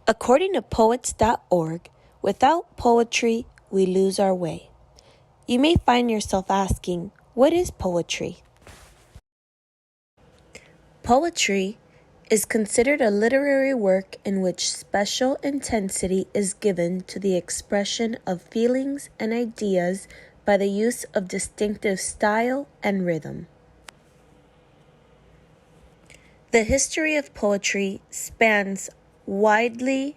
According to poets.org, without poetry, we lose our way. You may find yourself asking, what is poetry? Poetry is considered a literary work in which special intensity is given to the expression of feelings and ideas by the use of distinctive style and rhythm. The history of poetry spans widely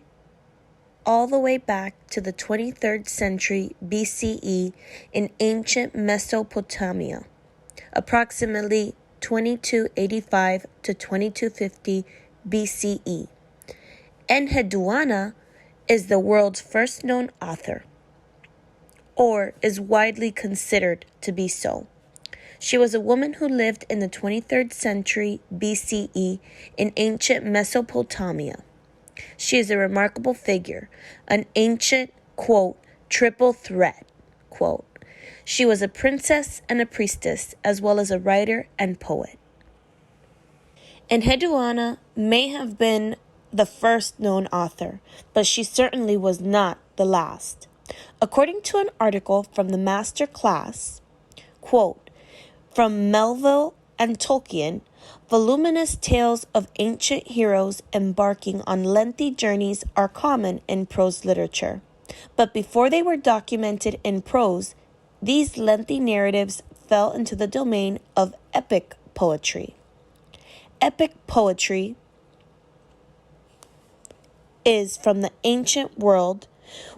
all the way back to the 23rd century BCE in ancient Mesopotamia, approximately 2285 to 2250 BCE. Enheduanna is the world's first known author, or is widely considered to be so. She was a woman who lived in the 23rd century BCE in ancient Mesopotamia. She is a remarkable figure, an ancient, quote, triple threat, quote. She was a princess and a priestess, as well as a writer and poet. Enheduanna may have been the first known author, but she certainly was not the last. According to an article from the Master Class, quote, from Melville and Tolkien, voluminous tales of ancient heroes embarking on lengthy journeys are common in prose literature. But before they were documented in prose, these lengthy narratives fell into the domain of epic poetry. Epic poetry is from the ancient world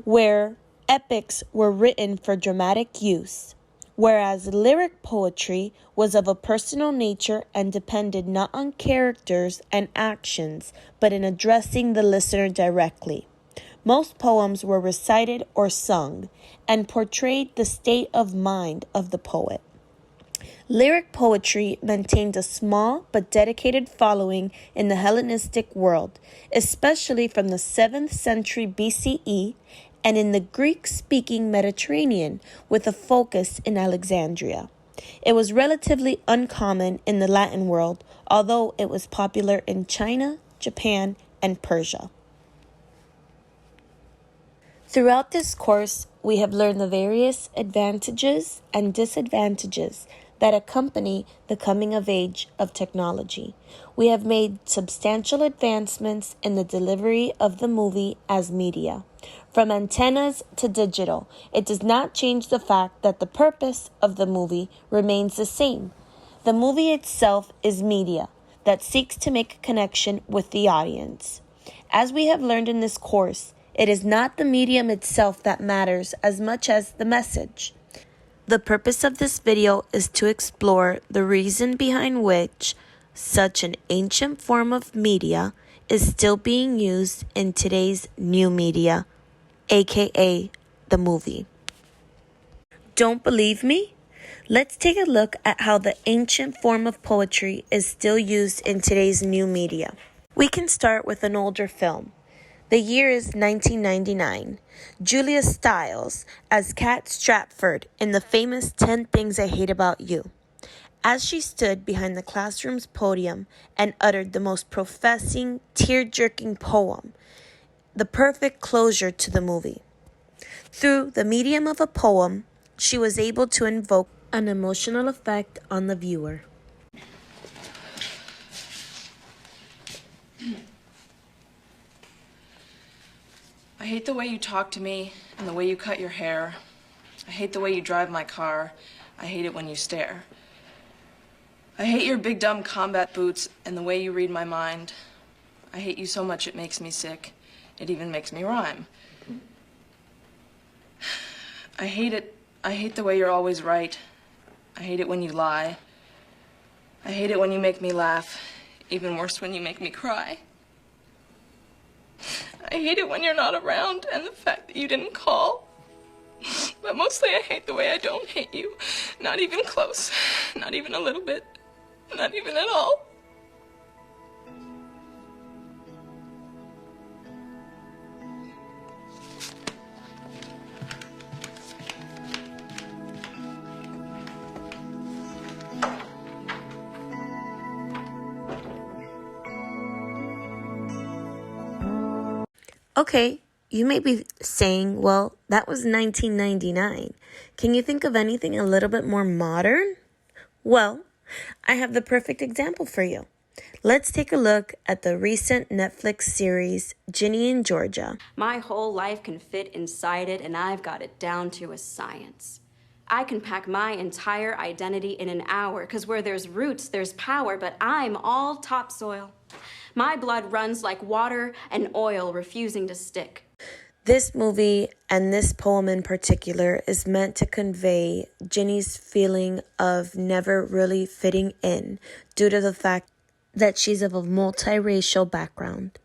where epics were written for dramatic use, whereas lyric poetry was of a personal nature and depended not on characters and actions, but in addressing the listener directly. Most poems were recited or sung and portrayed the state of mind of the poet. Lyric poetry maintained a small but dedicated following in the Hellenistic world, especially from the 7th century BCE and in the Greek-speaking Mediterranean, with a focus in Alexandria. It was relatively uncommon in the Latin world, although it was popular in China, Japan, and Persia. Throughout this course, we have learned the various advantages and disadvantages that accompany the coming of age of technology. We have made substantial advancements in the delivery of the movie as media. From antennas to digital, it does not change the fact that the purpose of the movie remains the same. The movie itself is media that seeks to make a connection with the audience. As we have learned in this course, it is not the medium itself that matters as much as the message. The purpose of this video is to explore the reason behind which such an ancient form of media is still being used in today's new media, aka the movie. Don't believe me? Let's take a look at how the ancient form of poetry is still used in today's new media. We can start with an older film. The year is 1999. Julia Stiles as Kat Stratford in the famous 10 Things I Hate About You. As she stood behind the classroom's podium and uttered the most professing, tear-jerking poem, the perfect closure to the movie. Through the medium of a poem, she was able to invoke an emotional effect on the viewer. I hate the way you talk to me and the way you cut your hair. I hate the way you drive my car. I hate it when you stare. I hate your big dumb combat boots and the way you read my mind. I hate you so much it makes me sick. It even makes me rhyme. I hate it. I hate the way you're always right. I hate it when you lie. I hate it when you make me laugh. Even worse when you make me cry. I hate it when you're not around and the fact that you didn't call. But mostly I hate the way I don't hate you. Not even close. Not even a little bit. Not even at all. Okay, you may be saying, well, that was 1999. Can you think of anything a little bit more modern? Well, I have the perfect example for you. Let's take a look at the recent Netflix series, Ginny and Georgia. My whole life can fit inside it, and I've got it down to a science. I can pack my entire identity in an hour, because where there's roots, there's power, but I'm all topsoil. My blood runs like water and oil refusing to stick. This movie and this poem in particular is meant to convey Ginny's feeling of never really fitting in due to the fact that she's of a multiracial background.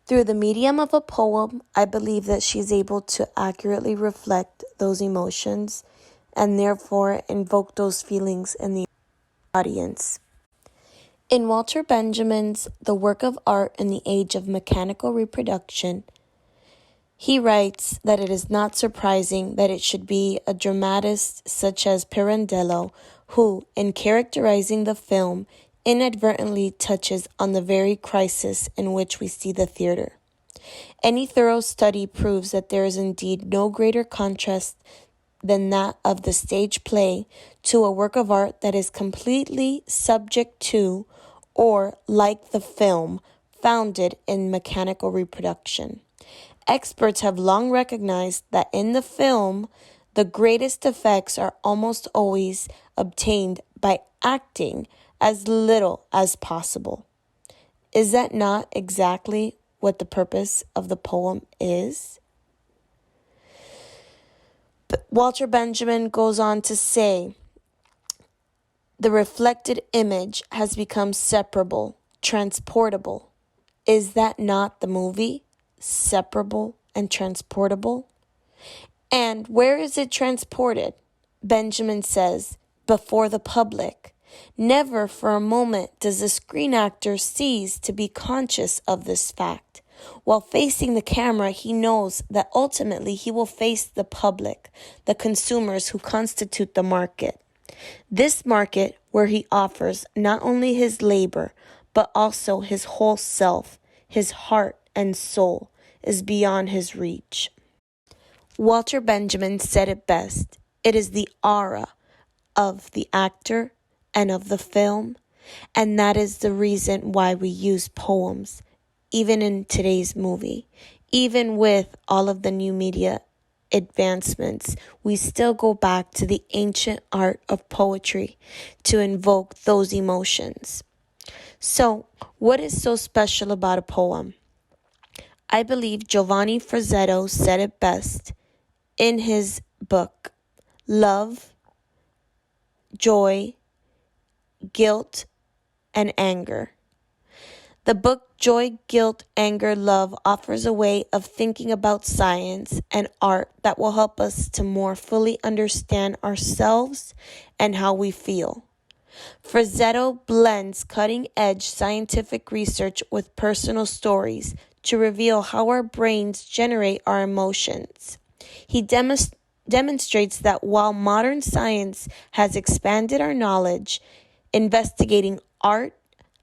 Through the medium of a poem, I believe that she's able to accurately reflect those emotions and therefore invoke those feelings in the audience. In Walter Benjamin's The Work of Art in the Age of Mechanical Reproduction, he writes that it is not surprising that it should be a dramatist such as Pirandello who, in characterizing the film, inadvertently touches on the very crisis in which we see the theater. Any thorough study proves that there is indeed no greater contrast than that of the stage play to a work of art that is completely subject to, or like the film, founded in mechanical reproduction. Experts have long recognized that in the film, the greatest effects are almost always obtained by acting as little as possible. Is that not exactly what the purpose of the poem is? But Walter Benjamin goes on to say, the reflected image has become separable, transportable. Is that not the movie? Separable and transportable? And where is it transported? Benjamin says, before the public. Never for a moment does the screen actor cease to be conscious of this fact. While facing the camera, he knows that ultimately he will face the public, the consumers who constitute the market. This market where he offers not only his labor, but also his whole self, his heart and soul, is beyond his reach. Walter Benjamin said it best. It is the aura of the actor and of the film, and that is the reason why we use poems, even in today's movie. Even with all of the new media advancements, we still go back to the ancient art of poetry to invoke those emotions. So, what is so special about a poem? I believe Giovanni Frazzetto said it best in his book, Love, Joy, Guilt, and Anger. The book Joy, Guilt, Anger, Love offers a way of thinking about science and art that will help us to more fully understand ourselves and how we feel. Frazzetto blends cutting-edge scientific research with personal stories to reveal how our brains generate our emotions. He demonstrates that while modern science has expanded our knowledge, investigating art,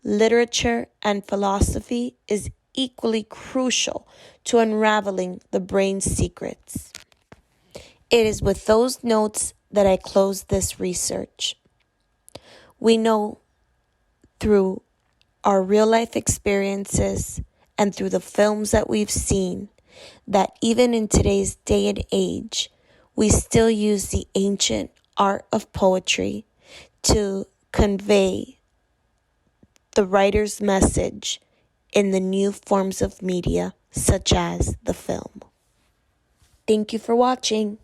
literature, and philosophy is equally crucial to unraveling the brain's secrets. It is with those notes that I close this research. We know through our real-life experiences and through the films that we've seen that even in today's day and age, we still use the ancient art of poetry to convey the writer's message in the new forms of media, such as the film. Thank you for watching.